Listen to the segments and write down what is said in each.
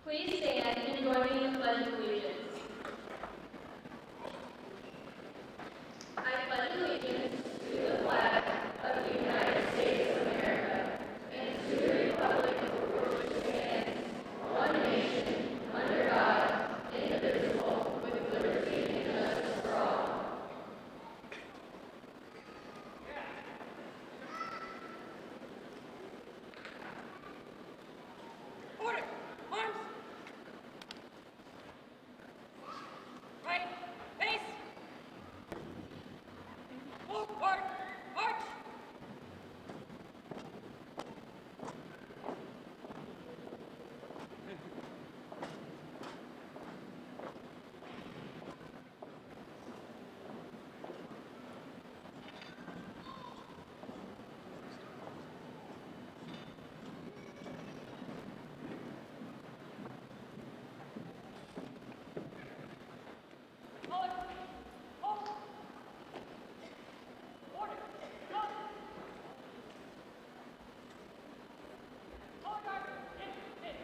Please stand and join me in the Pledge of Allegiance. I pledge allegiance to the flag of the United States of America and to the republic for which it stands, one nation, under God, indivisible, with liberty and justice for all. Order! Arms! Right! Base! Forward! March! Forward! Hold! Order! Go! Order! In!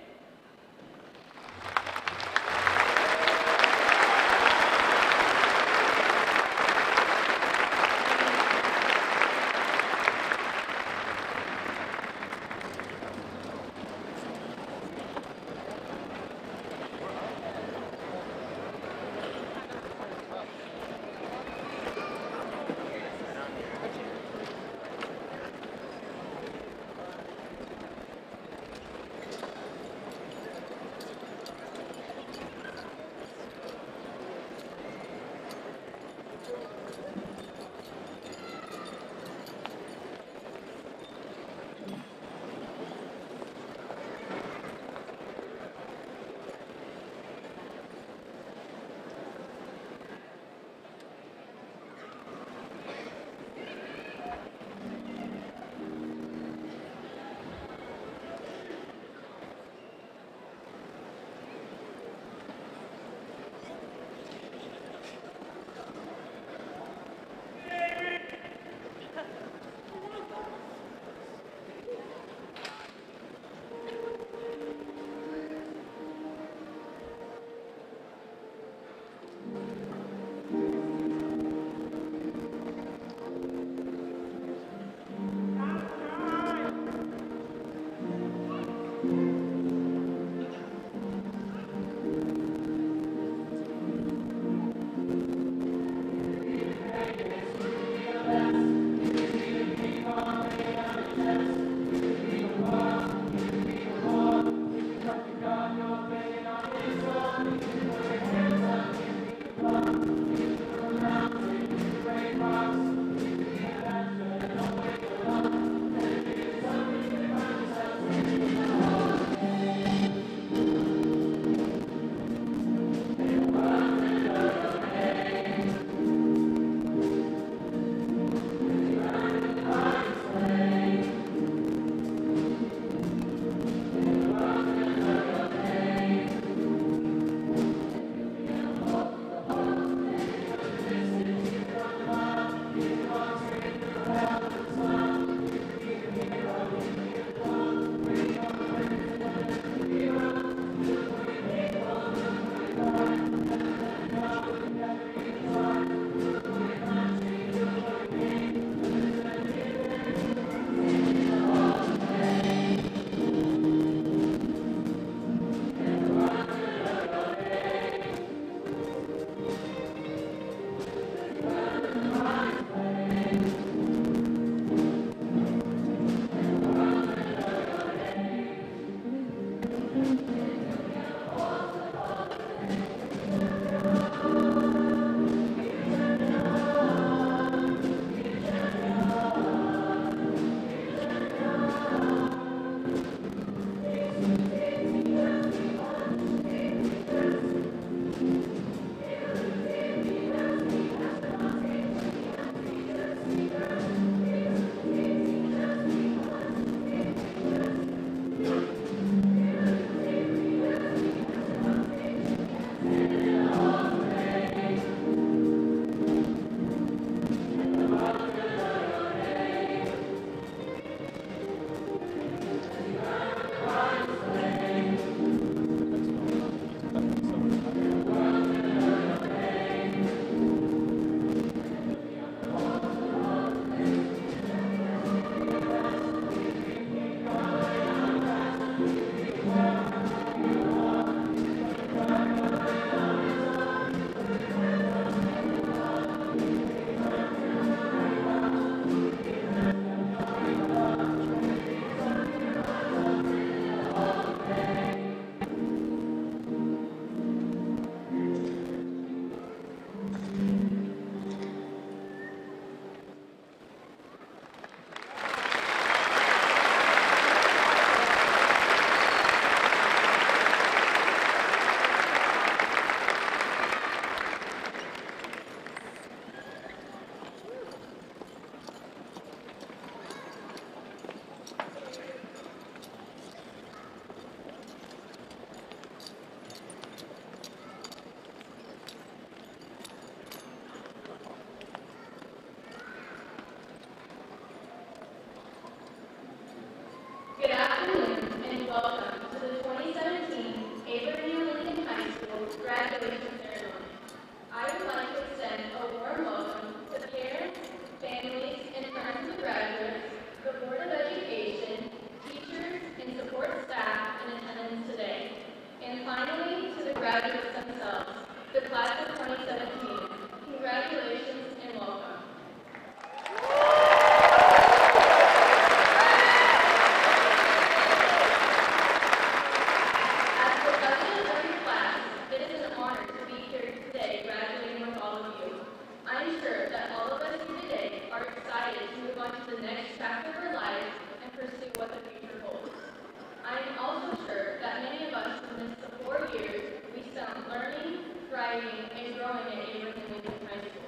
learning, thriving, and growing at Abraham Lincoln High School.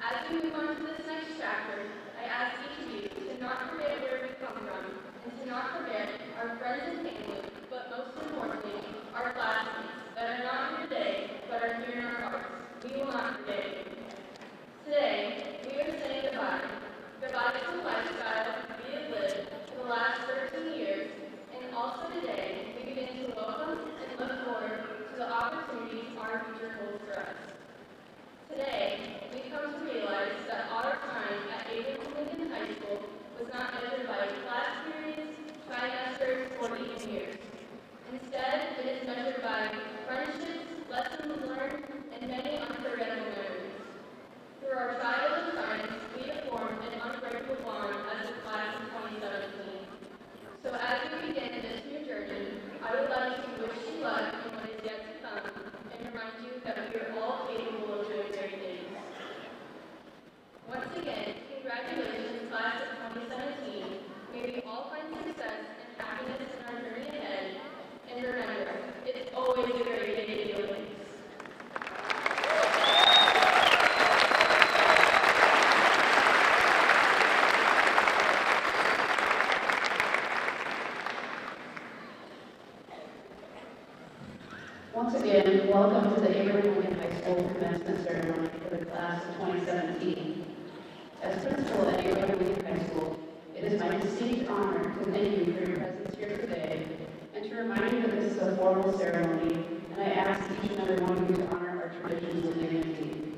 As we move on to this next chapter, I ask each of you to not forget where we come from and to not forget our friends and family, but most importantly, our classmates that are not here today but are here in our hearts. We will not forget you. Today, we are saying goodbye. Goodbye to the lifestyle we have lived for the last 13 years, and also today, we begin to welcome and look forward to the opportunities our future holds for us. Today, we come to realize that our time at Abraham Lincoln High School was not measured by class periods, trimesters, or even years. Instead, it is measured by friendships, lessons learned, and many unforgettable memories. Through our childhood friends, we have formed an unbreakable bond as a class of 2017. So as we begin this new journey, I would like to wish you luck in what is yet to come and remind you that we are all capable of doing great things. Once again, congratulations, class of 2017. May we all find success and happiness in our journey ahead. And remember, it's always a great day to do things. Once again, welcome to the Abraham Lincoln High School commencement ceremony for the class of 2017. As principal at Abraham Lincoln High School, it is my distinct honor to thank you for your presence here today and to remind you that this is a formal ceremony, and I ask each and every one of you to honor our traditions with dignity.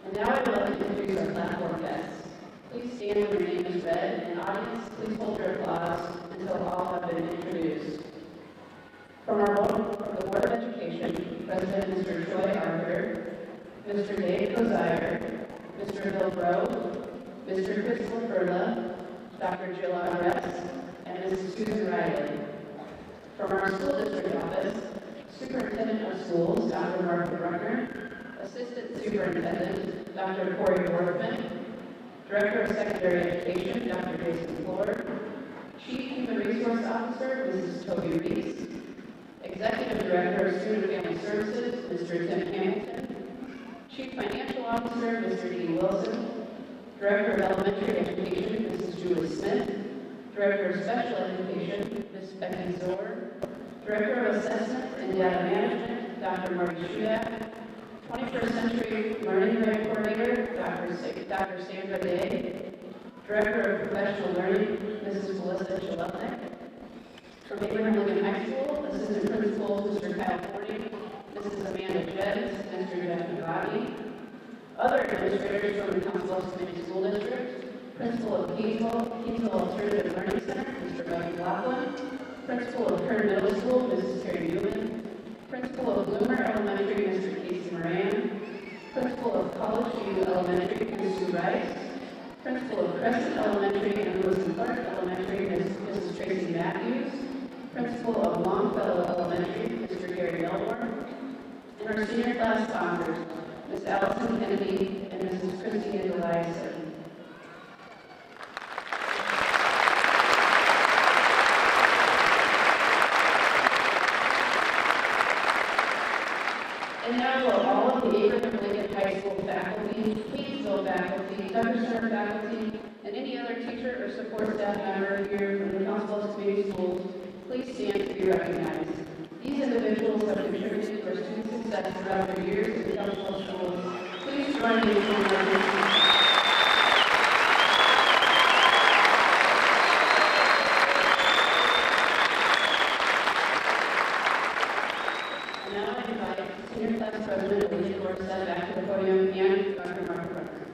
And now I would like to introduce our platform guests. Please stand when your name is read, and audience, please hold your applause until all have been introduced. From the Board of Education, President Mr. Troy Arthur, Mr. Dave Kozier, Mr. Bill Grove, Mr. Chris Laferla, Dr. Jill Arrest, and Mrs. Susan Riley. From our school district office, Superintendent of Schools, Dr. Martha Bruckner, Assistant Superintendent, Dr. Corey Workman, Director of Secondary Education, Dr. Jason Floor, Chief Human Resource Officer, Mrs. Toby Reese, Executive Director of Student Family Services, Mr. Tim Hamilton, Chief Financial Officer, Mr. Dean Wilson, Director of Elementary Education, Mrs. Julie Smith, Director of Special Education, Ms. Becky Zor, Director of Assessment and Data Management, Dr. Marty Shudak, 21st Century Learning Grant Coordinator, Dr. Sandra Day, Director of Professional Learning, Mrs. Melissa Chalupnik. From Abraham Lincoln High School, Assistant Principal, Mr. Kyle Forney, Mrs. Amanda Jennings, Mr. Jeff Navati. Other administrators from the Council Bluffs Community School District, Principal of Keysville Alternative Learning Center, Mr. Doug McLaughlin, Principal of Kern Middle School, Mrs. Terry Newman, Principal of Bloomer Elementary, Mr. Casey Moran, Principal of College View Elementary, Ms. Sue Rice, Principal of Crescent Elementary and Lewis and Clark Elementary, Mrs. Tracy Matthews, Principal of Longfellow Elementary, Mr. Gary Melbourne, and our senior class sponsors, Ms. Allison Kennedy and Mrs. Christine Eliason. And now will all of the Abraham Lincoln High School faculty, Keysville faculty, Douglas Center faculty, and any other teacher or support staff member here from the Council Bluffs Community Schools, please stand to be recognized. These individuals have contributed to our student success throughout their years in the Council Bluffs schools. Please join me in congratulations. And now I invite Senior Class President Alicia Dorsett back to the podium and Dr. Martha Bruckner.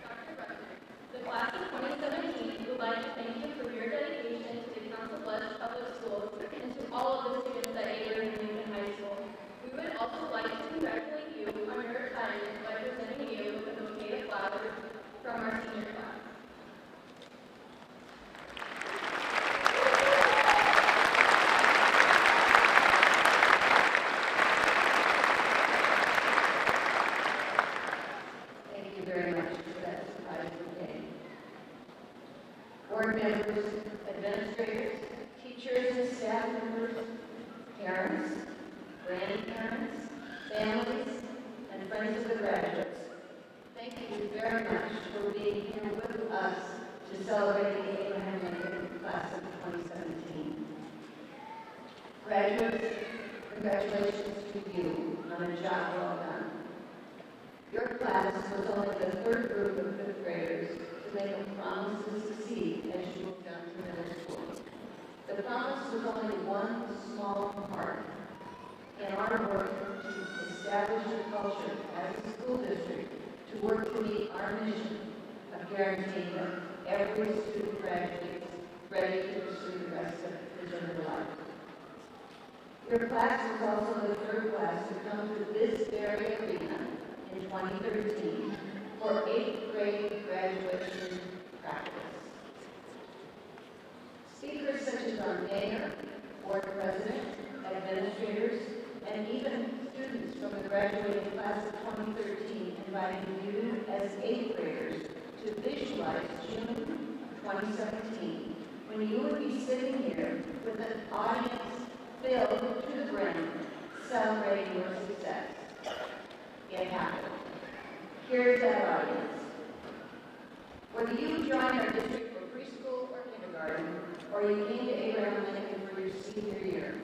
Dr. Bruckner, the class of 2017 would like to thank you for your dedication to the Council Bluffs friends of the graduates, thank you very much for being here with us to celebrate the Abraham Lincoln class of 2017. Graduates, congratulations to you on a job well done. Your class was only the third group of fifth graders to make a promise to succeed as you moved on to middle school. The promise was only one small part in our work to establish a culture as a school district to work to meet our mission of guaranteeing that every student graduates ready to pursue the rest of their life. Your class was also the third class to come to this very arena in 2013 for 8th grade graduation practice. Speakers such as our mayor, board president, administrators, and even students from the graduating class of 2013 invited you as 8th graders to visualize June 2017 when you would be sitting here with an audience filled to the brim celebrating your success. It happened. Here's that audience. Whether you joined our district for preschool or kindergarten, or you came to Abraham Lincoln for your senior year,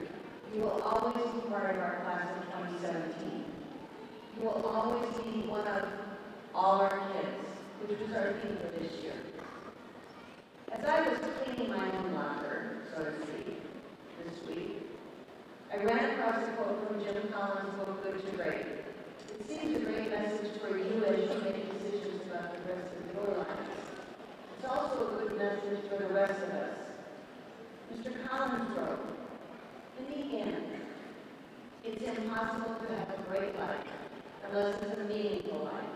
you will always be part of our class of 2017. You will always be one of all our kids, which was our theme for this year. As I was cleaning my own locker, so to speak, this week, I ran across a quote from Jim Collins' book, Good to Great. It seems a great message for you as you make decisions about the rest of your lives. It's also a good message for the rest of us. Mr. Collins wrote, in the end, it's impossible to have a great life unless it's a meaningful life.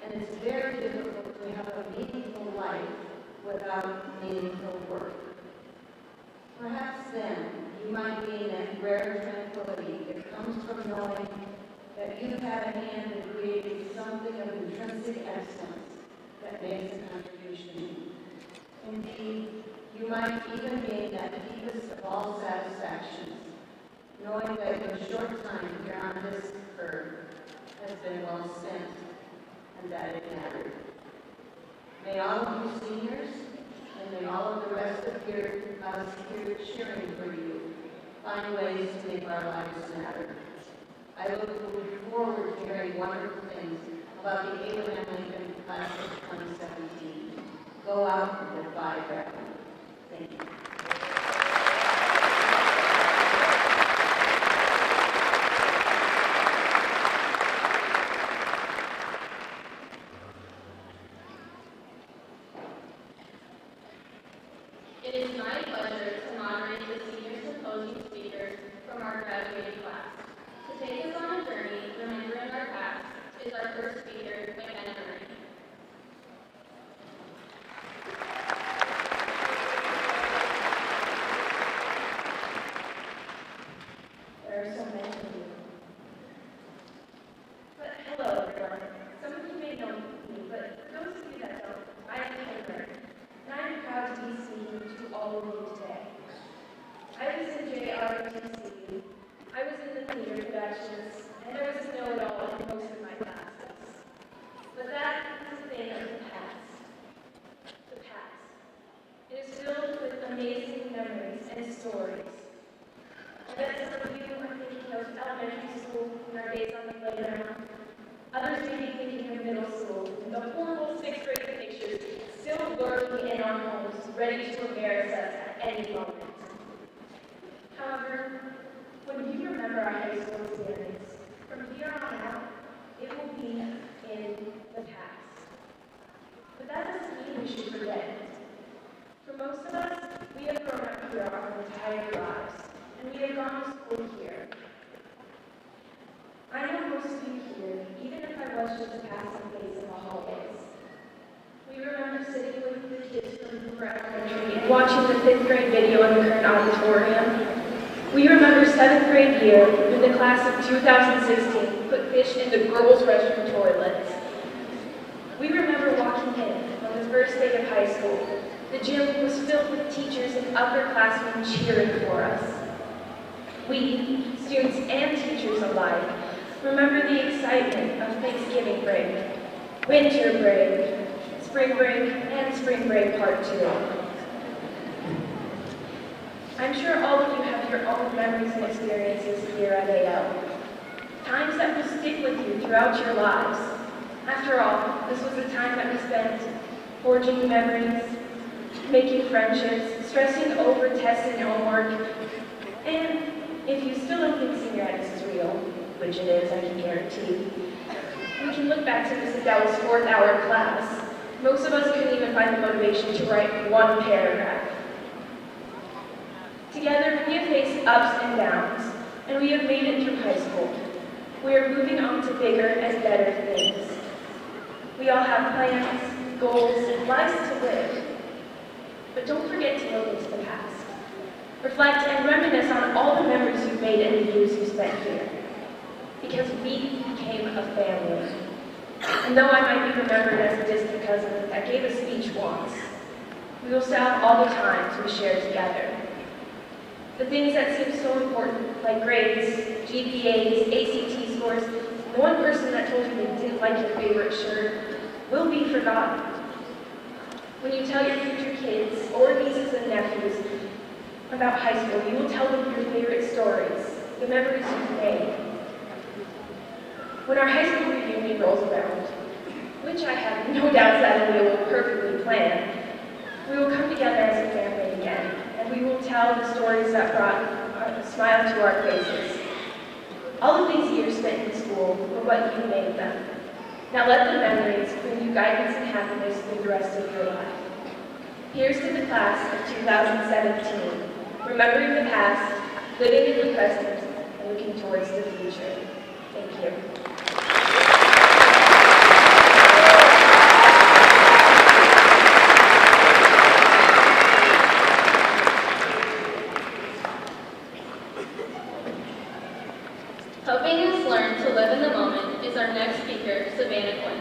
And it's very difficult to have a meaningful life without meaningful work. Perhaps then you might gain that rare tranquility that comes from knowing that you've had a hand in creating something of intrinsic excellence that makes a contribution. Indeed, you might even gain that deepest of all satisfactions, knowing that your short time here on this earth has been well spent and that it mattered. May all of you seniors, and may all of the rest of us here cheering for you, find ways to make our lives matter. I look forward to hearing wonderful things about the Abraham Lincoln class of 2017. Go out and defy gravity. Thank you. It is my pleasure to moderate the senior symposium speakers from our graduating class. To take us on a journey remembering our past is our first speaker, McKenna Murray. There are so many of you. But hello, everyone. Some of you may know me, but for those of you that don't, I am Kendra, and I am proud to be speaking to all of you today. I was in JROTC, I was in the theater productions, and I was a know-it-all in most of my classes. But that is a thing of the past. The past. It is filled with amazing memories and stories. I bet some of you are thinking of elementary school and our days on the playground. Others may be thinking of middle school and the horrible sixth grade pictures still lurking in our homes, ready to embarrass us at any moment. However, when you remember our high school experience, from here on out, it will be in the past. But that doesn't mean we should forget it. For most of us, we have grown up here our entire lives, and we have gone to school here. I know most of you here, even if I was just a passing face in the hallways. We remember sitting with the kids from Hoover Elementary and watching the 5th grade video in the current auditorium. We remember 7th grade year when the class of 2016 put fish in the girls' restroom toilets. We remember walking in on the first day of high school. The gym was filled with teachers and upperclassmen cheering for us. We, students and teachers alike, remember the excitement Thanksgiving break, winter break, spring break, and spring break part 2. I'm sure all of you have your own memories and experiences here at AL. Times that will stick with you throughout your lives. After all, this was a time that we spent forging memories, making friendships, stressing over tests and homework, and if you still don't think senioritis is real, which it is, I can guarantee, we can look back to Mrs. Dowell's 4th hour class. Most of us couldn't even find the motivation to write one paragraph. Together, we have faced ups and downs, and we have made it through high school. We are moving on to bigger and better things. We all have plans, goals, and lives to live. But don't forget to look into the past. Reflect and reminisce on all the memories you've made in the years you spent here. Because we became a family. And though I might be remembered as a distant cousin that gave a speech once, we will still have all the times we shared together. The things that seem so important, like grades, GPAs, ACT scores, the one person that told you they didn't like your favorite shirt, will be forgotten. When you tell your future kids or nieces and nephews about high school, you will tell them your favorite stories, the memories you've made. When our high school reunion rolls around, which I have no doubts that we will perfectly plan, we will come together as a family again, and we will tell the stories that brought a smile to our faces. All of these years spent in school were what you made them. Now let the memories bring you guidance and happiness through the rest of your life. Here's to the class of 2017, remembering the past, living in the present, and looking towards the future. Thank you. Helping us learn to live in the moment is our next speaker, Savannah Quinn.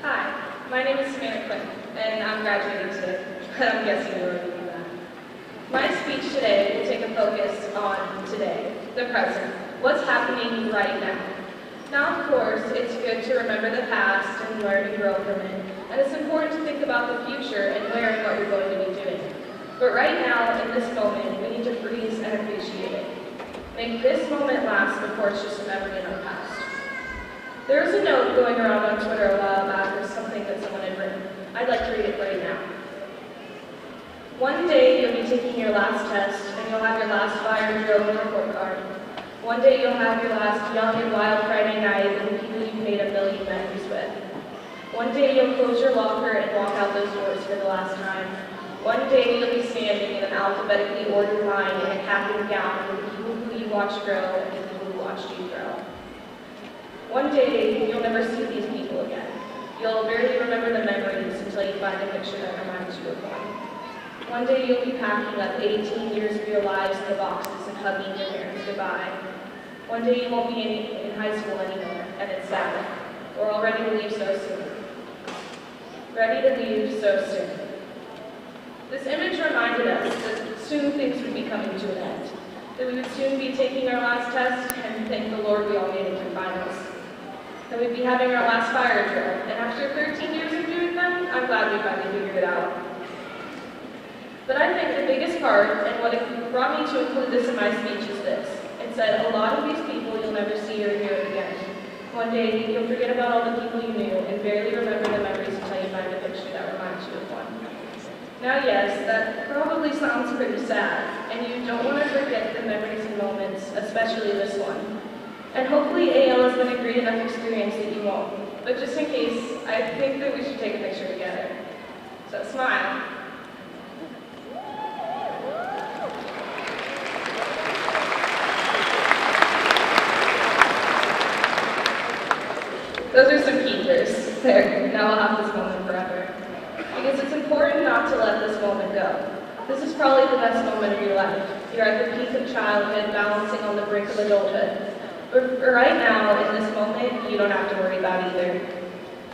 Hi, my name is Savannah Quinn, and I'm graduating today. I'm guessing you already knew that. My speech today will take a focus on today, the present, what's happening right now. Now, of course, it's good to remember the past and learn and grow from it, and it's important to think about the future and where and what you're going to be doing. But right now, in this moment, we need to freeze and appreciate it. Make this moment last before it's just a memory in our past. There was a note going around on Twitter a while back or something that someone had written. I'd like to read it right now. One day you'll be taking your last test and you'll have your last fire drill and report card. One day you'll have your last young and wild Friday night with the people you've made a million memories with. One day you'll close your locker and walk out those doors for the last time. One day you'll be standing in an alphabetically ordered line in a cap and gown with the people who you watched grow and the people who watched you grow. One day you'll never see these people again. You'll barely remember the memories until you find a picture that reminds you of one. One day you'll be packing up 18 years of your lives in the boxes and hugging your parents goodbye. One day you won't be in high school anymore, and it's sad. We're all ready to leave so soon. Ready to leave so soon. This image reminded us that soon things would be coming to an end. That we would soon be taking our last test, and thank the Lord we all made it through finals. That we'd be having our last fire drill, and after 13 years of doing them, I'm glad we finally figured it out. But I think the biggest part, and what brought me to include this in my speech is this. It said, a lot of these people you'll never see or hear again. One day, you'll forget about all the people you knew and barely remember the memories until you find a picture that reminds you of one. Now, yes, that probably sounds pretty sad, and you don't want to forget the memories and moments, especially this one. And hopefully AL has been a great enough experience that you won't. But just in case, I think that we should take a picture together. So smile. Those are some keepers. There, now we'll have this moment forever. Because it's important not to let this moment go. This is probably the best moment of your life. You're at the peak of childhood, balancing on the brink of adulthood. But right now, in this moment, you don't have to worry about either.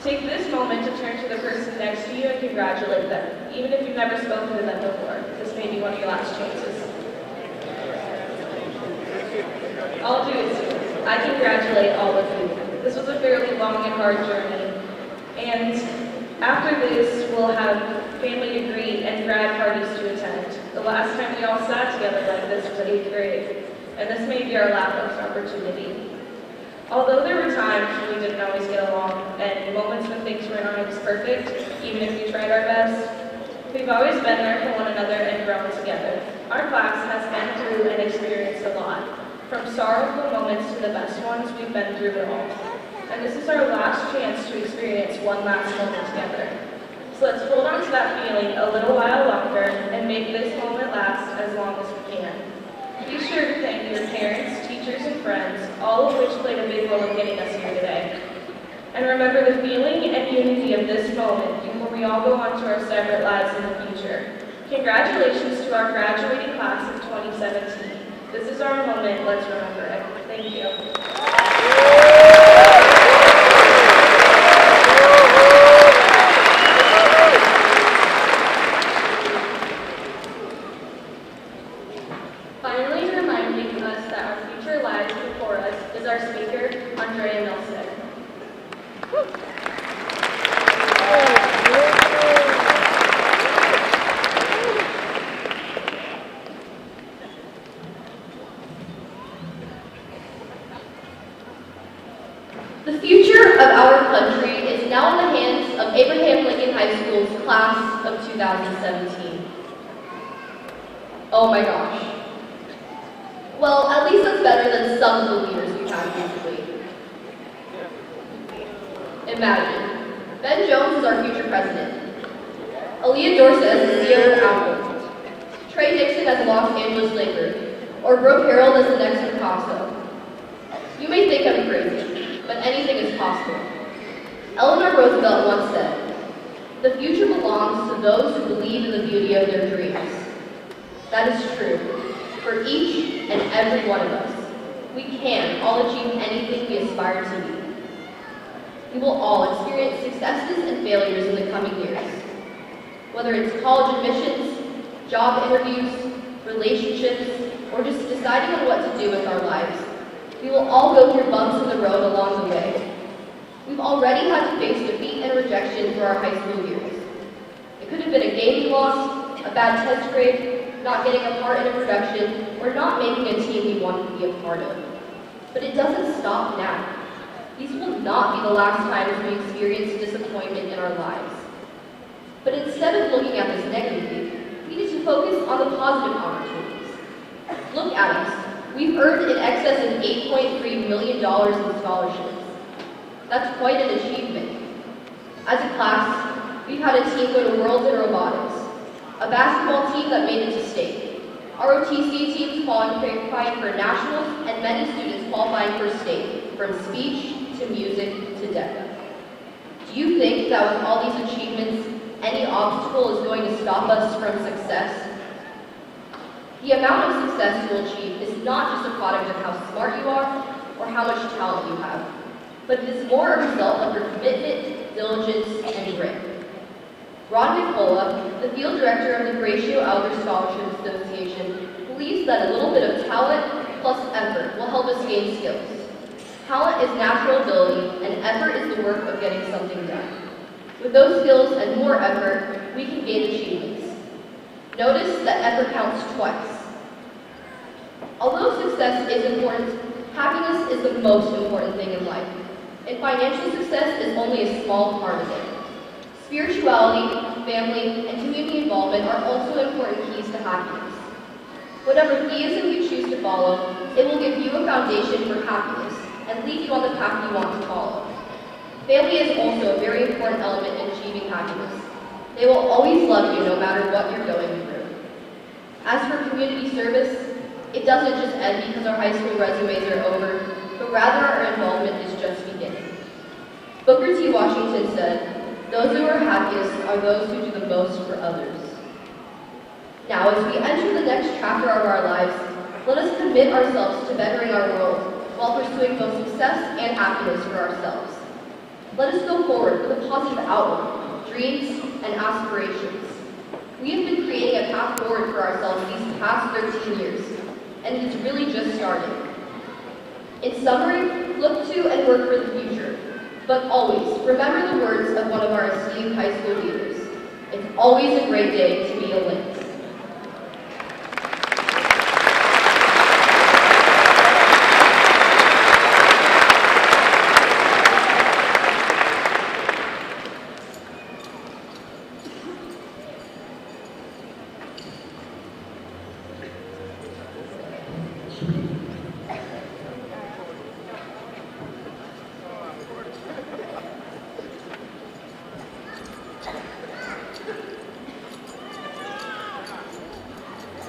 Take this moment to turn to the person next to you and congratulate them, even if you've never spoken to them before. This may be one of your last chances. I'll do it soon. I congratulate all of you. This was a fairly long and hard journey, and after this, we'll have family to greet and grad parties to attend. The last time we all sat together like this was 8th grade, and this may be our last opportunity. Although there were times when we didn't always get along, and moments when things weren't always perfect, even if we tried our best, we've always been there for one another and grown together. Our class has been through and experienced a lot. From sorrowful moments to the best ones, we've been through it all. And this is our last chance to experience one last moment together. So let's hold on to that feeling a little while longer and make this moment last as long as we can. Be sure to thank your parents, teachers, and friends, all of which played a big role in getting us here today. And remember the feeling and unity of this moment before we all go on to our separate lives in the future. Congratulations to our graduating class of 2017. This is our moment. Let's remember it. Thank you. Finally reminding us that our future lies before us is our speaker, Andrea Milstead. The future of our country is now in the hands of Abraham Lincoln High School's class of 2017. Oh my gosh. Well, at least that's better than some of the leaders we've had recently. Imagine, Ben Jones is our future president. Aaliyah Dorsett as the CEO of Apple. Trey Dixon as a Los Angeles Laker. Or Brooke Harold as the next Picasso. You may think I'm crazy, but anything is possible. Eleanor Roosevelt once said, "The future belongs to those who believe in the beauty of their dreams." That is true. For each and every one of us, we can all achieve anything we aspire to be. We will all experience successes and failures in the coming years. Whether it's college admissions, job interviews, relationships, or just deciding on what to do with our lives, we will all go through bumps in the road along the way. We've already had to face defeat and rejection through our high school years. It could have been a game we lost, a bad test grade, not getting a part in a production, or not making a team we wanted to be a part of. But it doesn't stop now. These will not be the last times we experience disappointment in our lives. But instead of looking at this negatively, we need to focus on the positive opportunities. Look at us. We've earned in excess of $8.3 million in scholarships. That's quite an achievement. As a class, we've had a team go to Worlds in Robotics, a basketball team that made it to state, ROTC teams qualifying for nationals, and many students qualifying for state, from speech to music to DECA. Do you think that with all these achievements, any obstacle is going to stop us from success? The amount of success you'll achieve is not just a product of how smart you are or how much talent you have, but it is more a result of your commitment, diligence, and grit. Ron Nicola, the field director of the Horatio Alger Scholarship Association, believes that a little bit of talent plus effort will help us gain skills. Talent is natural ability, and effort is the work of getting something done. With those skills and more effort, we can gain achievements. Notice that effort counts twice. Although success is important, happiness is the most important thing in life, and financial success is only a small part of it. Spirituality, family, and community involvement are also important keys to happiness. Whatever theism you choose to follow, it will give you a foundation for happiness and lead you on the path you want to follow. Family is also a very important element in achieving happiness. They will always love you no matter what you're going through. As for community service, it doesn't just end because our high school resumes are over, but rather our involvement is just beginning. Booker T. Washington said, "Those who are happiest are those who do the most for others." Now, as we enter the next chapter of our lives, let us commit ourselves to bettering our world while pursuing both success and happiness for ourselves. Let us go forward with a positive outlook, dreams, and aspirations. We have been creating a path forward for ourselves these past 13 years, and it has really just started. In summary, look to and work for the future, but always remember the words of one of our esteemed high school leaders. It's always a great day to be a Lynx.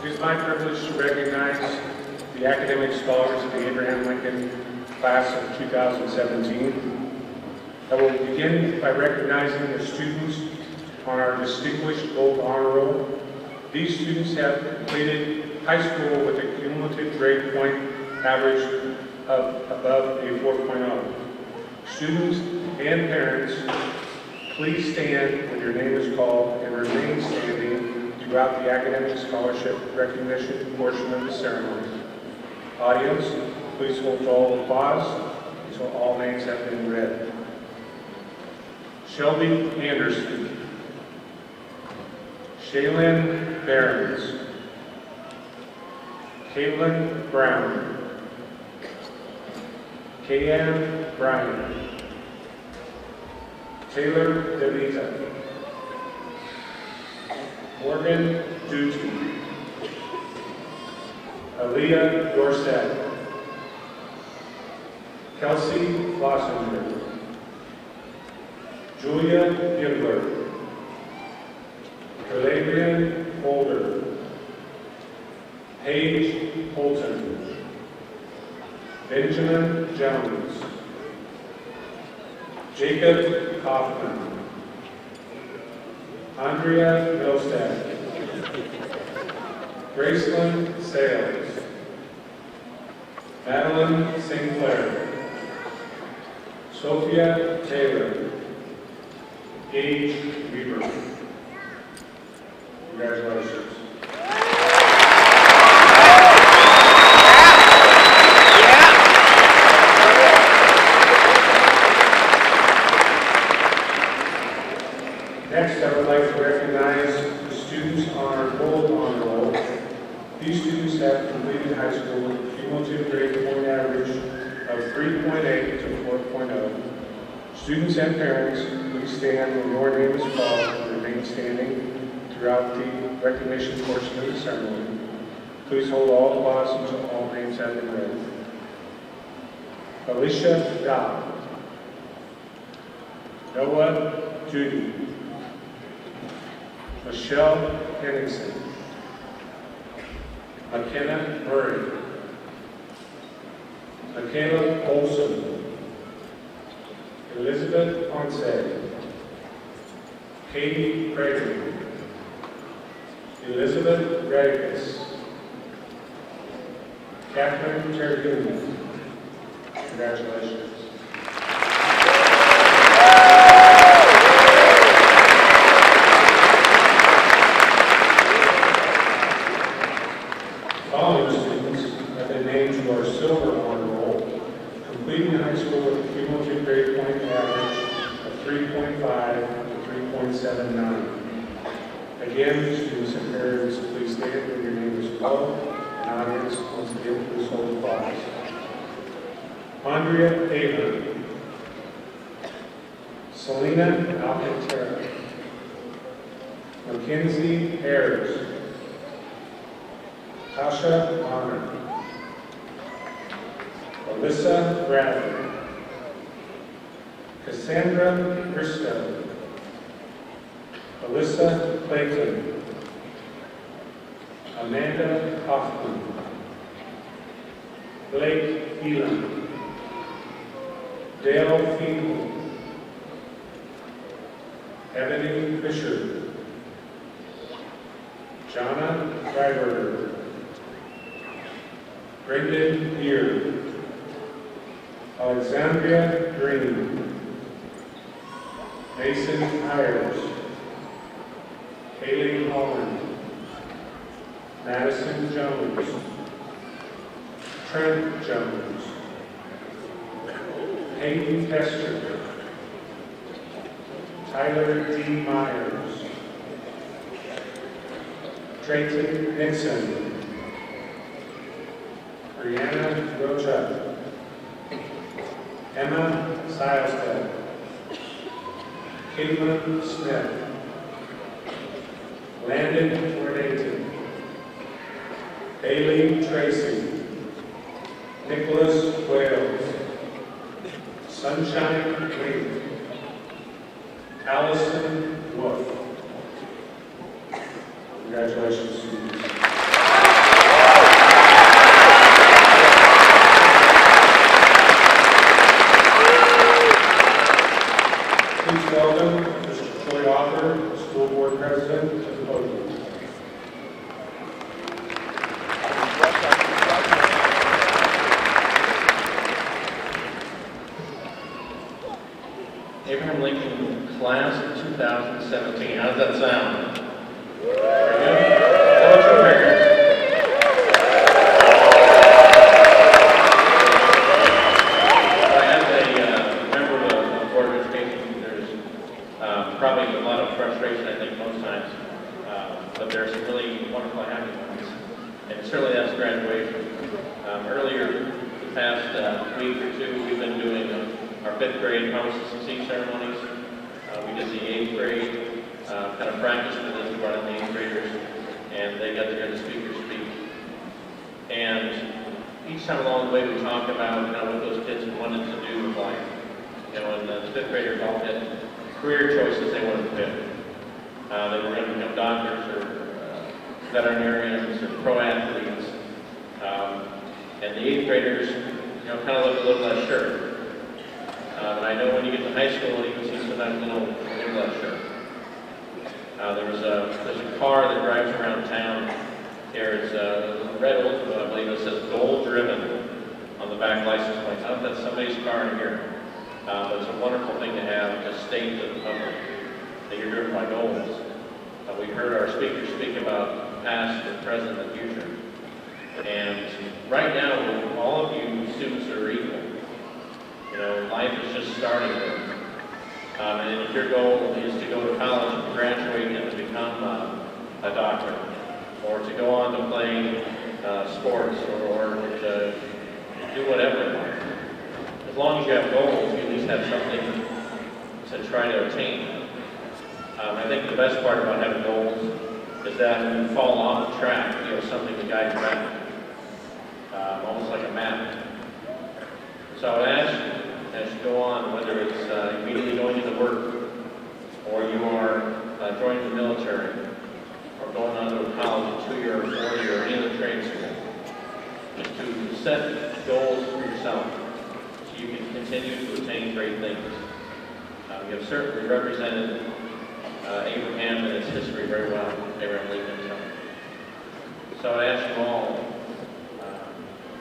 It is my privilege to recognize the academic scholars of the Abraham Lincoln class of 2017. I will begin by recognizing the students on our distinguished gold honor roll. These students have completed high school with a cumulative grade point average of above a 4.0. Students and parents, please stand when your name is called and remain standing throughout the academic scholarship recognition portion of the ceremony. Audience, please hold all applause until all names have been read. Shelby Anderson, Shaylin Behrens, Caitlin Brown, Kayan Bryan, Taylor DeVita, Morgan Duty, Aaliyah Dorset, Kelsey Flossinger, Julia Gibbler, Calabrian Holder, Paige Holton, Benjamin Jones, Jacob Kaufman, Andrea Milstead, Graceland Sales, Madeline Sinclair, Sophia Taylor, Gage Weaver. Congratulations. Next, I would like to recognize the students on our gold honor roll. These students have completed high school with a cumulative grade point average of 3.8 to 4.0. Students and parents, please stand when your name is called and remain standing throughout the recognition portion of the ceremony. Please hold all applause until all names have been read. Alicia Dodd, Noah Judy, Michelle Henningsen, McKenna Murray, Michaela Olson, Elizabeth Ponce, Katie Craig, Elizabeth Radicus, Catherine Terhune. Congratulations. Following students have been named to our silver honor roll, completing high school with a cumulative grade point average of 3.5 to 3.79. Again, students and parents, please stand when your name is called, and audience, once again, please hold applause. Andrea Avery, Selena Alcantara, Mackenzie Ayers, Tasha Honor, Alyssa Bradley, Cassandra Bristow, Alyssa Clayton, Amanda Hoffman, Blake Elam, Dale Finkel, Ebony Fisher, Jonna Freiberger, Brendan Beard, Alexandria Green, Mason Myers, Kaylee Holland, Madison Jones, Trent Jones, Hayden Kester, Tyler D. Myers, Trayton Nixon, Brianna Rocha, Emma Silestead, Caitlin Smith, Landon Worthington, Bailey Tracy, Nicholas Wales, Sunshine Lee, Allison Wolf. Congratulations, students. Please welcome Mr. Troy Offer, School Board President, to the podium. Abraham Lincoln Class of 2017. How does that sound? Very good. How about your parents? I have a member of the Board of Education. There's probably a lot of frustration, I think, most times, but there's some really wonderful happy ones. And certainly that's graduation. Earlier, the past week or two, we've been doing our 5th grade promise to succeed ceremonies. We did the 8th grade, kind of practice for this, brought in the 8th graders, and they got to hear the speakers speak. And each time along the way we talk about what those kids wanted to do with life. And the 5th graders all had career choices they wanted to pick. They were going to become doctors or veterinarians or pro athletes. And the 8th graders, kind of look a little less sure. But I know when you get to high school, you can see sometimes a little less sure. There's a car that drives around town. There's a red Oldsmobile, I believe it says goal driven on the back license plate. I don't know if that's somebody's car in here. But it's a wonderful thing to have to state to the public that you're driven by goals. We heard our speakers speak about past, and present, and future. And right now, all of you students are equal. Life is just starting. And if your goal is to go to college and graduate and to become a doctor, or to go on to play sports, or to do whatever in life, as long as you have goals, you at least have something to try to attain. I think the best part about having goals is that when you fall off track, you have something to guide you back, almost like a map. So I would ask you, as you go on, whether it's immediately going into work, or you are joining the military, or going on to a college, a 2-year or 4-year, or any other trade school, is to set goals for yourself so you can continue to attain great things. You have certainly represented Abraham and his history very well, Abraham Lincoln. So I ask you all,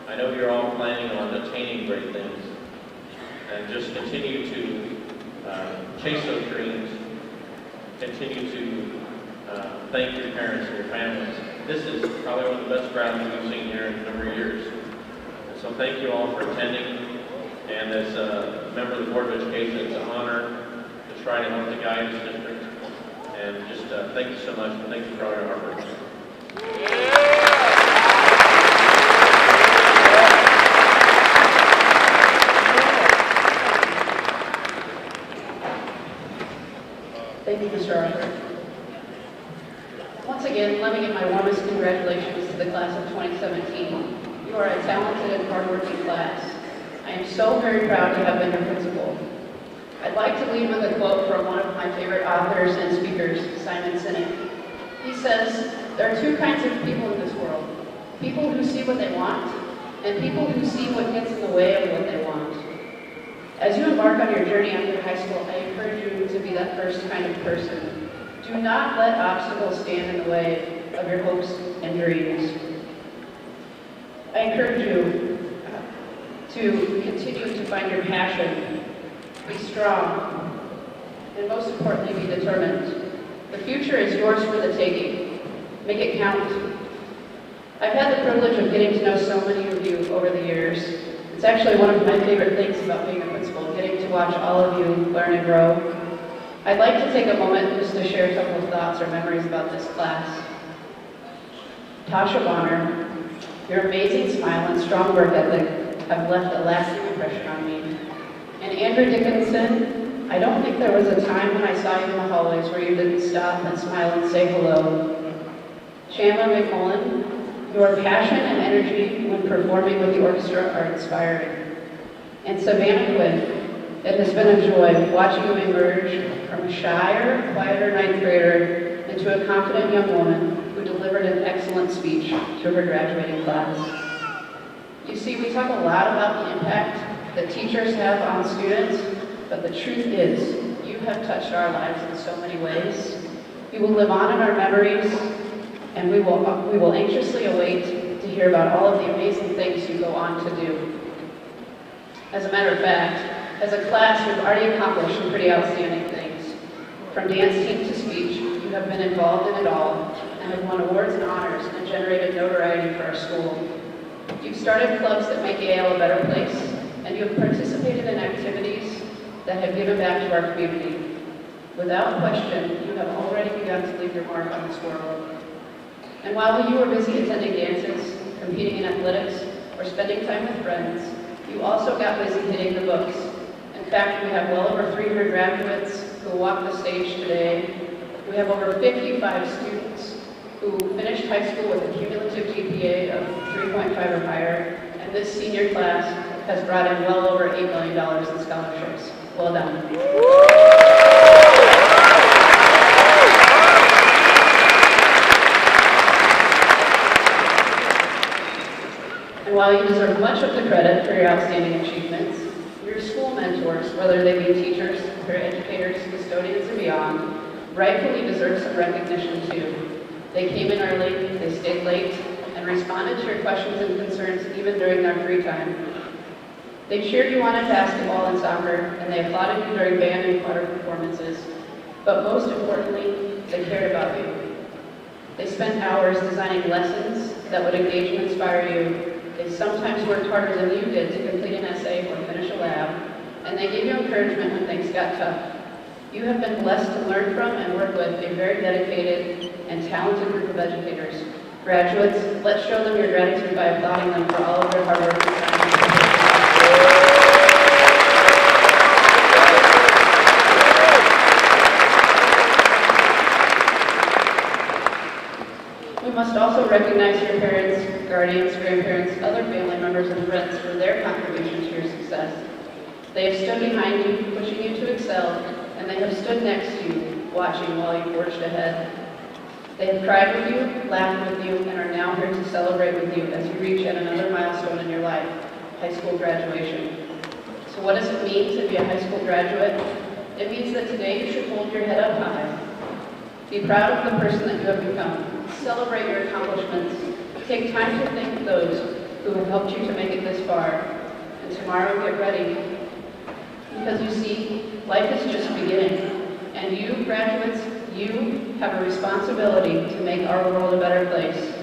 I know you're all planning on attaining great things, and just continue to chase those dreams, continue to thank your parents and your families. This is probably one of the best crowds we've seen here in a number of years. And so thank you all for attending, and as a member of the Board of Education, it's an honor to try to help to guide this district. And just thank you so much, and thank you for all your hard work. Thank you, Mr. Arthur. Once again, let me give my warmest congratulations to the class of 2017. You are a talented and hardworking class. I am so very proud to have been your principal. I'd like to leave with a quote from one of my favorite authors and speakers, Simon Sinek. He says, "There are 2 kinds of people in this world. People who see what they want, and people who see what gets in the way of what they want." As you embark on your journey after high school, I encourage you to be that first kind of person. Do not let obstacles stand in the way of your hopes and dreams. I encourage you to continue to find your passion. Be strong. and most importantly, be determined. The future is yours for the taking. Make it count. I've had the privilege of getting to know so many of you over the years. It's actually one of my favorite things about being a principal, getting to watch all of you learn and grow. I'd like to take a moment just to share a couple of thoughts or memories about this class. Tasha Bonner, your amazing smile and strong work ethic have left a lasting impression on me. And Andrew Dickinson, I don't think there was a time when I saw you in the hallways where you didn't stop and smile and say hello. Chandler McMullen, your passion and energy when performing with the orchestra are inspiring. And Savannah Quinn, it has been a joy watching you emerge from a shyer, quieter ninth grader into a confident young woman who delivered an excellent speech to her graduating class. You see, we talk a lot about the impact that teachers have on students, but the truth is, you have touched our lives in so many ways. You will live on in our memories, and we will anxiously await to hear about all of the amazing things you go on to do. As a matter of fact, as a class, we've already accomplished some pretty outstanding things. From dance team to speech, you have been involved in it all and have won awards and honors and generated notoriety for our school. You've started clubs that make Yale a better place, and you have participated in activities that have given back to our community. Without question, you have already begun to leave your mark on this world. And while you were busy attending dances, competing in athletics, or spending time with friends, you also got busy hitting the books. In fact, we have well over 300 graduates who walk the stage today. We have over 55 students who finished high school with a cumulative GPA of 3.5 or higher, and this senior class has brought in well over $8 million in scholarships. Well done. And while you deserve much of the credit for your outstanding achievements, your school mentors, whether they be teachers, educators, custodians, and beyond, rightfully deserve some recognition too. They came in early, they stayed late, and responded to your questions and concerns even during their free time. They cheered you on in basketball and soccer, and they applauded you during band and choir performances. But most importantly, they cared about you. They spent hours designing lessons that would engage and inspire you. They sometimes worked harder than you did to complete an essay or finish a lab, and they gave you encouragement when things got tough. You have been blessed to learn from and work with a very dedicated and talented group of educators. Graduates, let's show them your gratitude by applauding them for all of their hard work and sacrifice. We must also recognize your parents, guardians, grandparents, other family members, and friends for their contribution to your success. They have stood behind you, pushing you to excel, and they have stood next to you, watching while you forged ahead. They have cried with you, laughed with you, and are now here to celebrate with you as you reach yet another milestone in your life, high school graduation. So what does it mean to be a high school graduate? It means that today you should hold your head up high. Be proud of the person that you have become. Celebrate your accomplishments. Take time to thank those who have helped you to make it this far. And tomorrow, get ready. Because you see, life is just beginning. And you, graduates, you have a responsibility to make our world a better place.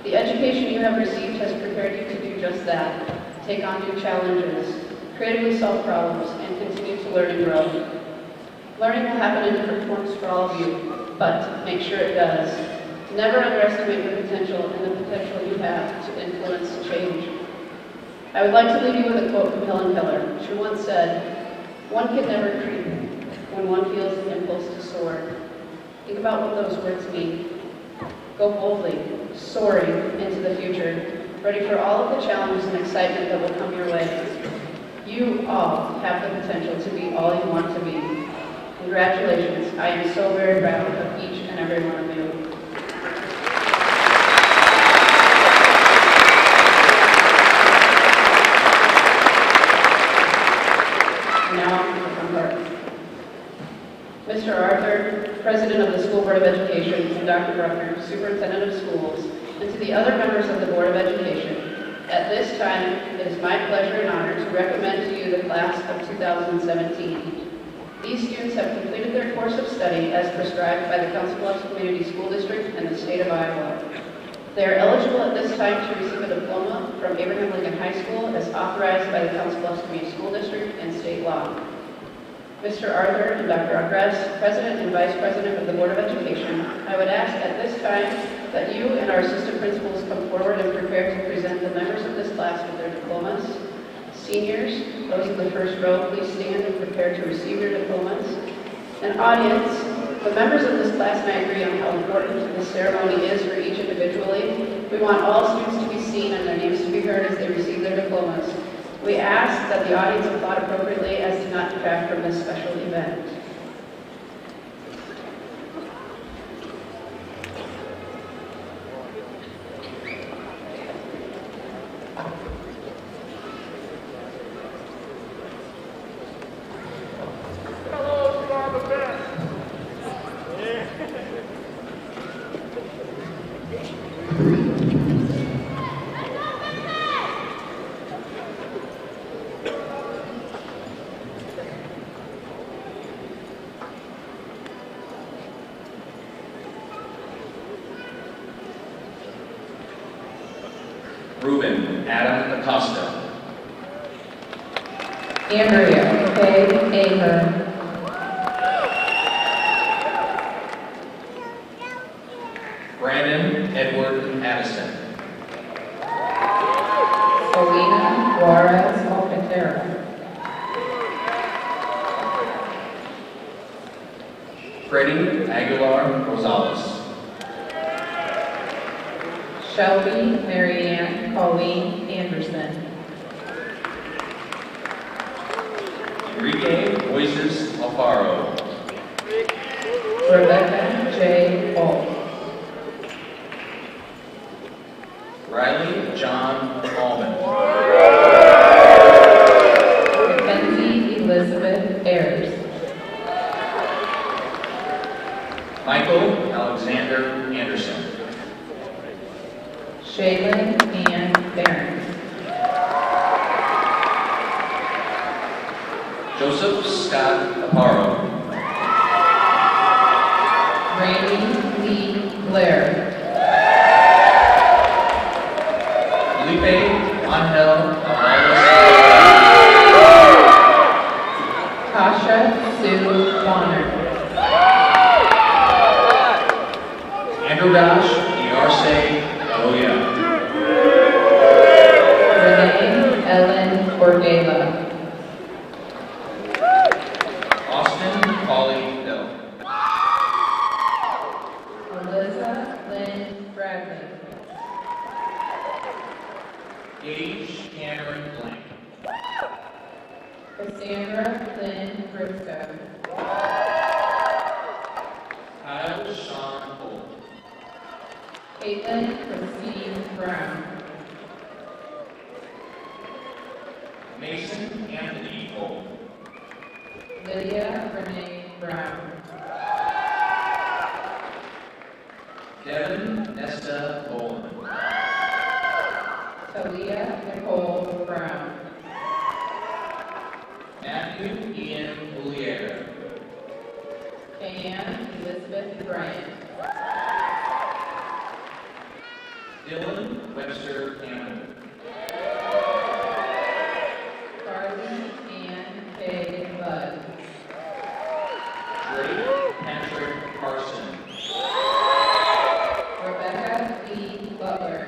The education you have received has prepared you to do just that. Take on new challenges, creatively solve problems, and continue to learn and grow. Learning will happen in different forms for all of you, but make sure it does. Never underestimate your potential and the potential you have to influence change. I would like to leave you with a quote from Helen Keller. She once said, "One can never creep when one feels the impulse to soar." Think about what those words mean. Go boldly, soaring into the future, ready for all of the challenges and excitement that will come your way. You all have the potential to be all you want to be. Congratulations. I am so very proud of each and every one of you. Mr. Arthur, President of the School Board of Education, and Dr. Bruckner, Superintendent of Schools, and to the other members of the Board of Education, at this time, it is my pleasure and honor to recommend to you the class of 2017. These students have completed their course of study as prescribed by the Council Bluffs Community School District and the state of Iowa. They are eligible at this time to receive a diploma from Abraham Lincoln High School as authorized by the Council Bluffs Community School District and state law. Mr. Arthur and Dr. Ogres, President and Vice President of the Board of Education, I would ask at this time that you and our assistant principals come forward and prepare to present the members of this class with their diplomas. Seniors, those in the first row, please stand and prepare to receive your diplomas. And audience, the members of this class and I agree on how important this ceremony is for each individually. We want all students to be seen and their names to be heard as they receive their diplomas. We ask that the audience applaud appropriately as to not detract from this special event. Fellows, you are the best. Ruben Adam Acosta. Andrea K. Ahern. Brandon Edward Addison. Selena Juarez Alcantara. Freddie Aguilar Rosales. Shelby Marianne Colleen Anderson. Enrique Moises Alfaro. Rebecca J. Holt. Riley John Allman. Mackenzie Elizabeth Ayers. Michael Alexander Anderson. Shaylin Ann Barron. Joseph Scott Aparo. Randy Lee Blair. Felipe Angel Alvarez. Tasha Sue Bonner. Andrew Dash Iarce Aloya. Renee Ellen Cordela. Austin Polly Dell. Alyssa Lynn Bradley. Gage Cameron Blank. Cassandra Lynn Briscoe. Kyle Sean Holt. Caitlin Christine Brown. Mason Anthony Holt. Lydia Renee Brown. Devin Nesta Boland. Talia Nicole Brown. Matthew Ian Uliera. Anne Elizabeth Bryant. Dylan Webster Campbell. Carly Ann K. Budd. Drake Patrick Carson. Rebecca E. Butler.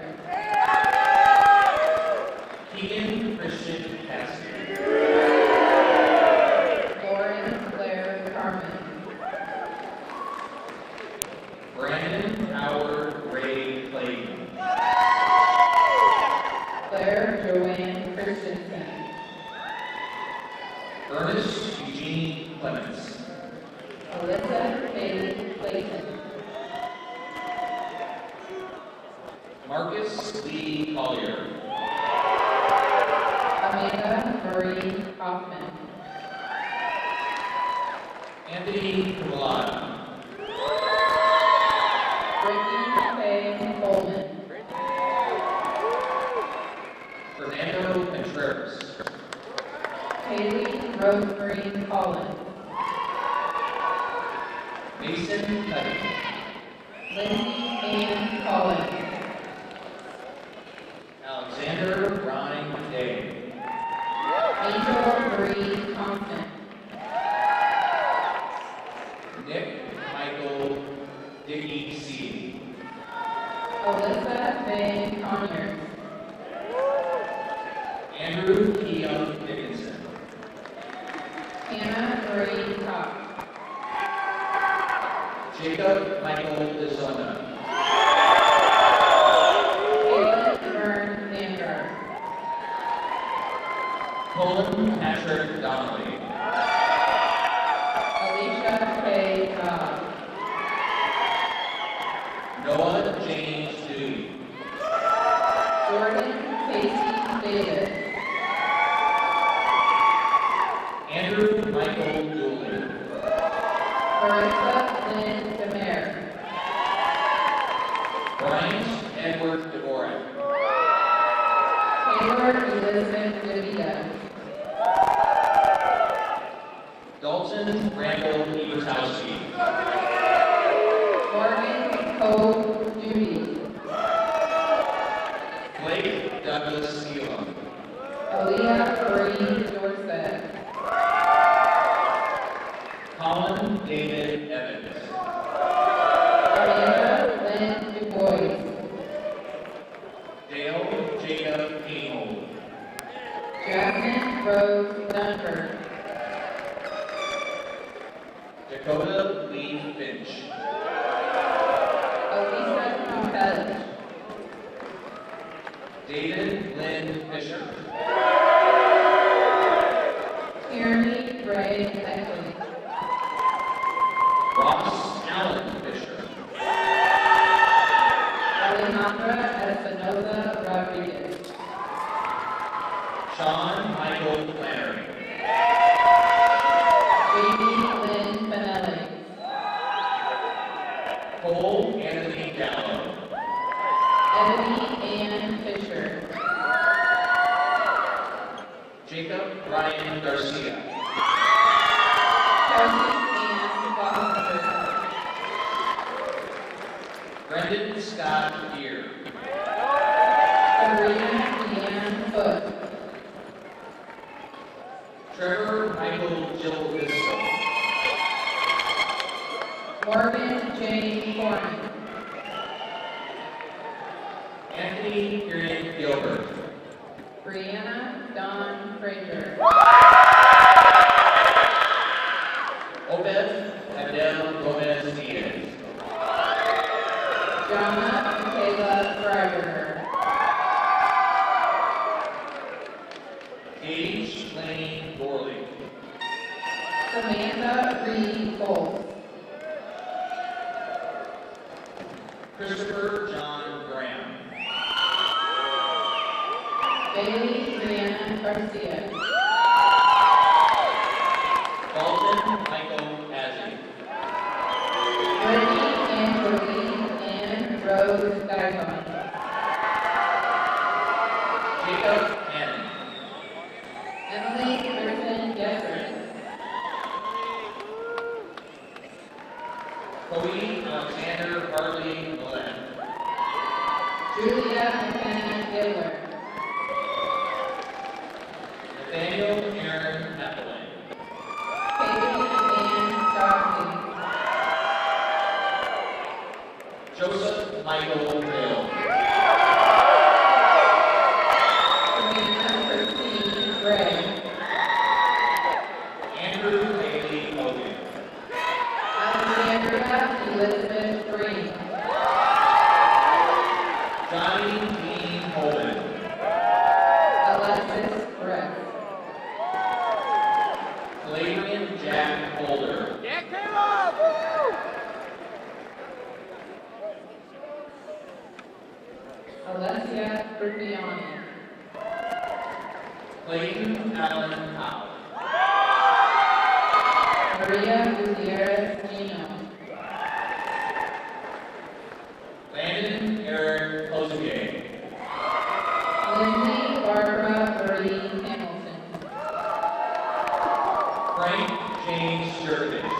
Keegan Christian Cassidy. Lauren Claire Carmen. Brandon Howard Ray Clayton. Claire Joanne Christensen. Ernest Eugene Clements. Alyssa Katie Clayton. Marcus Lee Collier. Amanda Marie Hoffman. Anthony Kumala. Brittany Faye Coleman. Fernando Contreras. Haley Rosemary Collins. Mason Cuddy. Lindsay Ann Collins. Alexander Ryan Day. Angel Marie Thompson. Nick Michael Dickey C. Alyssa May Conyers. Andrew Keon Dickinson. Hannah Marie Cox. Jacob Michael DeZona. Caitlin Vern Vanguard. Colin Patrick Donnelly. Alicia K. Cobb. Noah James Dewey. Jordan Casey Davis. Andrew Michael Dooley. Marissa Lynn Demare. Bryant Edward Dvorak. Taylor Elizabeth Davida. Dalton Randall Ebertowski. Morgan Cole Judy. Blake Douglas Seelam. Aaliyah Marie Dorset. Colin David Evans. Amanda Lynn DuBois. Dale Jacob Keenhold. Jasmine Rose Dunford. Dakota Lee Finch. Elisa Campbell. David Lynn Fisher. Tierney Ray Eckley. Ross Allen Fisher. Alejandra Espinoza Rodriguez. Sean Michael Flannery. Jamie Lynn Finelli. Cole Anthony Gallo. Ebony Ann Fisher. Jacob Ryan Garcia. Kelsey Ann Foster. Brendan Scott Deere. Sabrina Deanne Foot. Trevor Michael Jill Biscoe. Morgan Jane Corman. Anthony Kieran Gilbert. Brianna Dawn Frazier. Obed Adele Gomez Diaz. Jonna Michaela Freiberger. Gage Lane Gorley. Samantha Reed Bolts. Christopher John Graham. Bailey Brianna Garcia. Dalton Michael Azzi. Brittany Angeline Ann Rose Guybon. Jacob Hannon. Emily Kristen Jeffers. Cody Alexander Harley Millet. Julia McKenna Giller. Nathaniel Aaron Hathaway. Katie Ann Dawson. Joseph Michael Hill. Savannah Christine Gray. Andrew Haley Hogan. Alexandria Elizabeth Green. Johnny Dean Holden. Alexis Brett. Flavian Jack Holder. Jack Caleb! Alessia Bripiani. Clayton Allen Howe. Maria Gutierrez Nino. Landon Eric Hosegay. Lindsay Barbara Marie Hamilton. Frank James Jurkovich.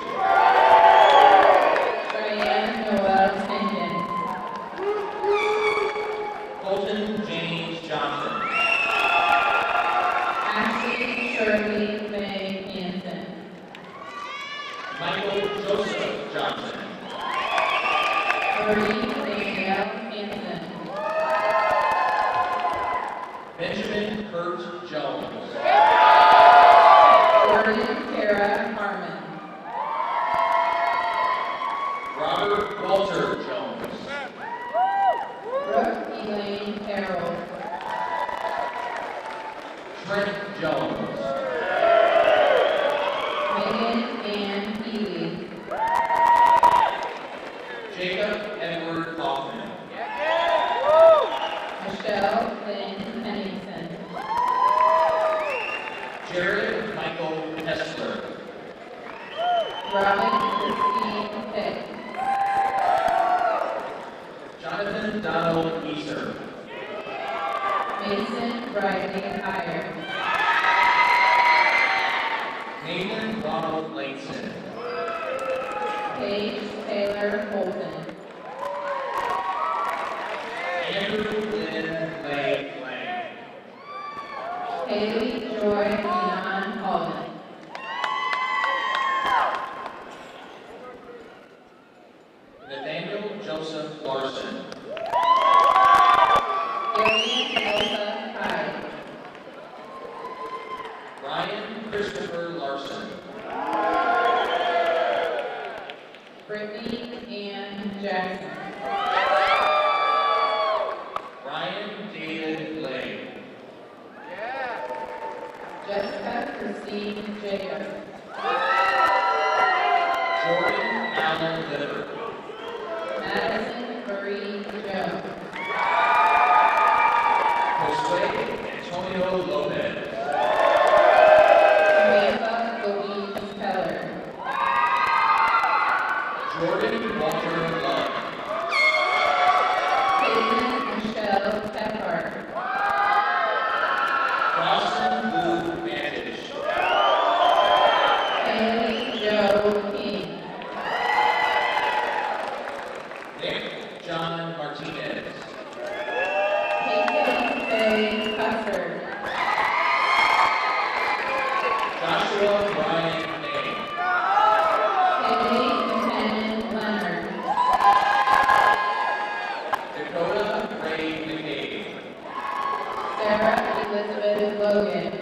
Marie Danielle Hanson. Benjamin Kurt Jones. Jordan Kara Harmon. Robert Walter Jones. Brooke Elaine Harold. Trent Jones. Megan Ann Healy. Jacob Edward Hoffman. Michelle Lynn Pennington. Jared Michael Hessler. Robin Christine Pitt. Jonathan Donald Easer. Mason Briley Heyer. Nathan Ronald Langston. Paige Taylor Holton. Andrew Lynn Lay Lang. Haley Joy Dion Holland. Nathaniel Joseph Larson. Gillian Joseph Hyde. Ryan Christopher Larson. Brittany Ann Jackson. Ryan David Lay. Jessica Christine Jacobs. Jordan Allen Litter. Madison Marie Jones. Josue Antonio Lopez. Samantha Louise Keller. Jordan Walter Love. Caitlin Michelle Pepper. Dawson Lou Vantage. Haley Joe King. Nick John Martinez. Peyton Faye Custer. Joshua Brian May. Haley Lieutenant Leonard. Dakota Ray McCabe. Sarah Elizabeth Logan.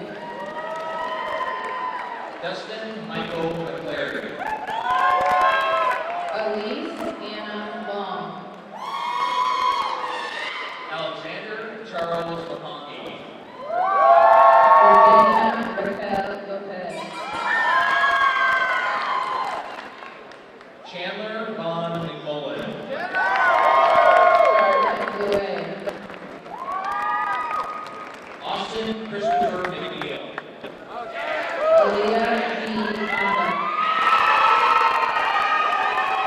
Dustin Michael McClary. Elise Anna Long. Alexander Charles McConkey. Virginia Raquel Lopez. Chandler Vaughn McMullen. Charlotte Louis. Austin Christopher McNeil. Aaliyah G. Allen.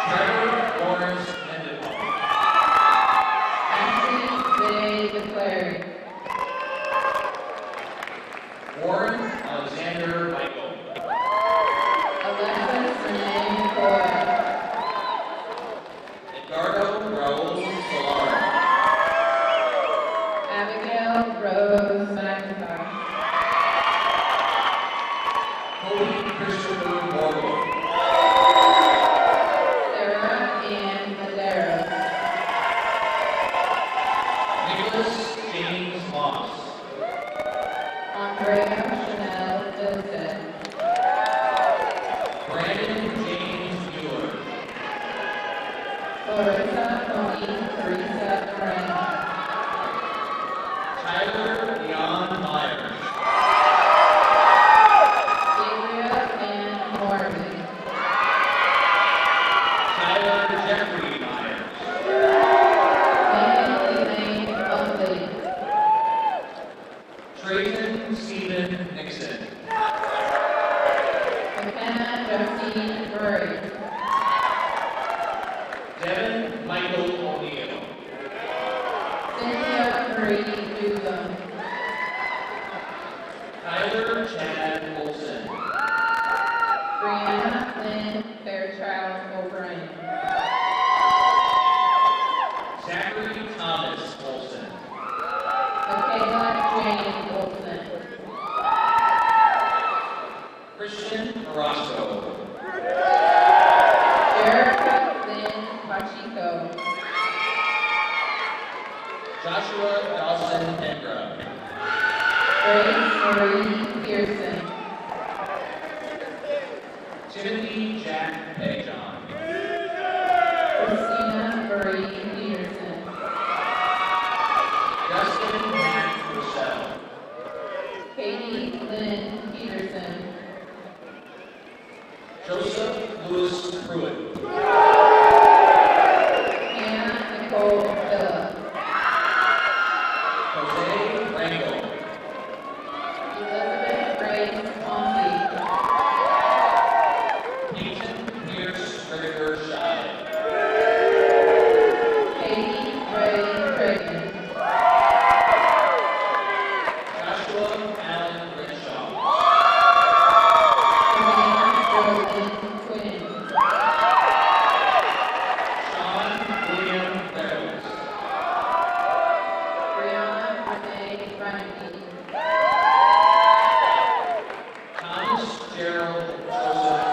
Trevor Lawrence Mendenhall. Ashley Day DeClary. Warren Alexander Michael. Alexis Renee Cora. Edgardo Raul Solar. Abigail Rose McIntosh. Cody Christopher Morgan. Sarah Ann Medeiros. Nicholas James Moss. Andrea Chanel Vilson. Brandon James Mueller. Clarissa Tony Teresa Moreno. Tyler Leon Myers. Gabriel Ann Morgan. Tyler Jeffrey Myers. Megan Elaine Buckley. Trayton Stephen Nixon. McKenna Justine Murray. Devin Michael O'Neill. Cynthia Marie Newsom. Tyler Chad Olson. Brianna Lynn Fairchild O'Brien. Zachary Thomas Olson. Michaela Jane Olson. Christian Orozco. Erica Lynn Pacheco. Joshua Dawson Engra. Grace Marie Pearson. Timothy Jack Pettyjohn. Christina Marie Peterson. Justin Matt Purcell. Katie Lynn Peterson. Joseph Lewis Pruitt. Hannah Nicole Phillip. Jose Rango. Elizabeth Grace Ponte. Peyton Pierce Whitaker Shy. Katie Ray Cragen. Joshua Allen Renshaw. Savannah Golden Quinn. Sean William Reynolds. Brianna Renee Reinke. Thomas Gerald Joseph.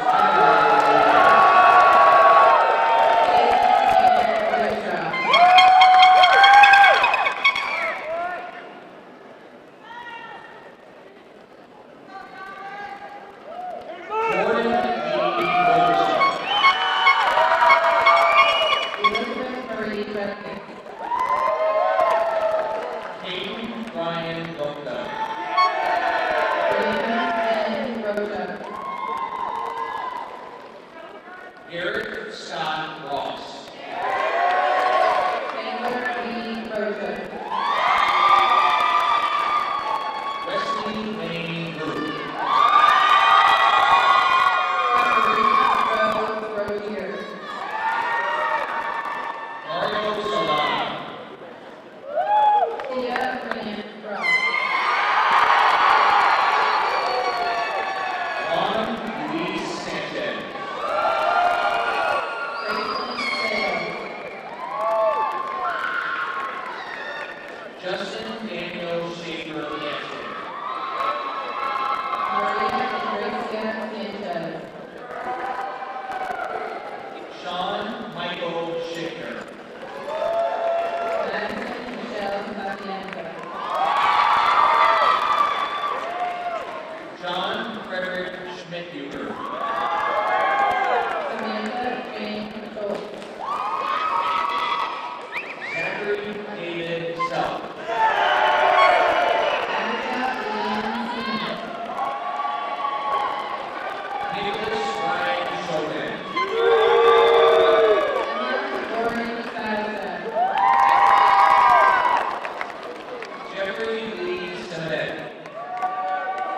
Jordan B. Roberson. Elizabeth Marie Redkins. Hayden Ryan Gupta. Raymond N. Rocha. Garrett Scott Ross. Taylor B. Rocha. Wesley Lane Root. Sabrina Rose Rozier. Mario Solana. Thea Rand Ross. Juan Luis Sanchez. Gracelyn Sales. Justin Daniel Schaefer Hansen. Maria Gracia Sanchez. Sean Michael Schickner. Madison Michelle Pacienza. John Frederick Schmidhuber. Samantha Jane Schultz. Zachary David Self. Agatha Leanne Seaman. Nicholas Ryan Chauvin. Emma Lauren Fazak. Jeffrey Lee Simonet.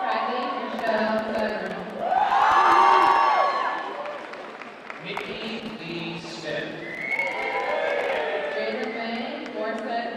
Kylie Michelle Severn. Mickey Lee Smith. Jada May Morset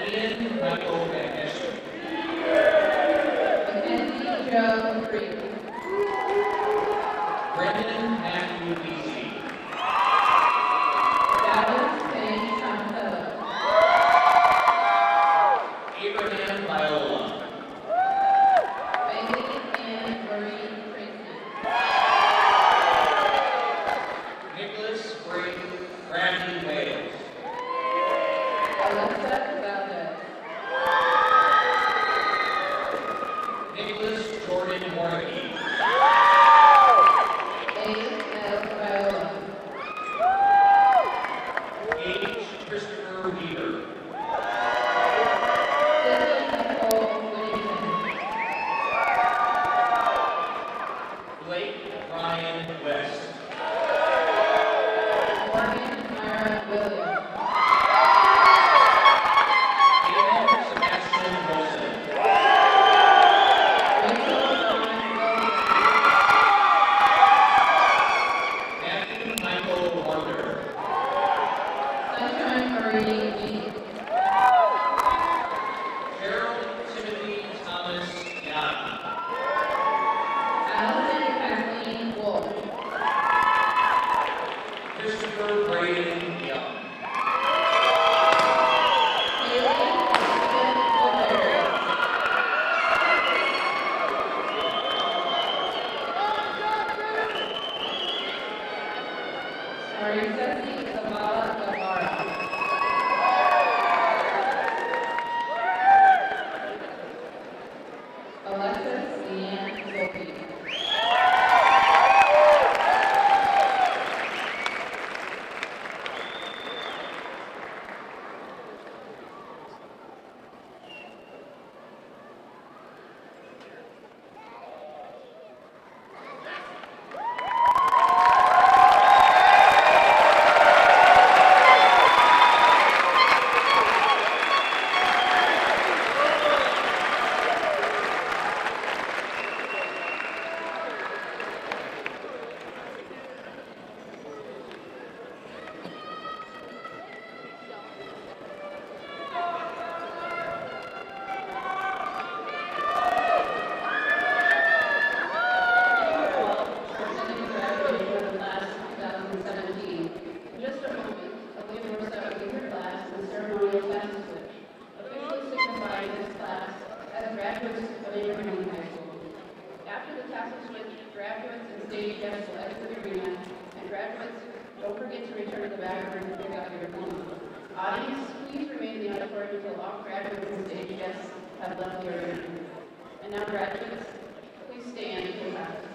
Ian Michael Van Eschen. Mackenzie Joe Green. Brendan Matthew Beasy. Dallas Payne Santello. Abraham Viola. Bailey Ann Marie Tracy. Nicholas Bradley Wales. Alexa Valdez. Nicholas Jordan Warnke. Ace L. Viola. Gage Christopher Weaver. Dylan Nicole Whittington. Blake Ryan West. Morgan Myra Williams. David Sebastian Wilson. Rachel Dawn Williams. Matthew Michael Wonder. Sunshine Marie Mead. Gerald Timothy Thomas Young. Allison Kathleen Wolf. Christopher Braden Young. Haley Elizabeth Woodbury. Marisasi Zavala Guevara. Alexis Leanne Sophie. Presenting the graduation of the class of 2017. In just a moment, Aaliyah Dorset will lead her class in the ceremonial class switch, officially signifying this class as graduates of Abraham High School. After the tassel switch, graduates and stage guests will exit the arena, and graduates, don't forget to return to the back room to pick up your diploma. Audience, please remain in the auditorium until all graduates and stage guests have left the arena. And now, graduates, please stand for class.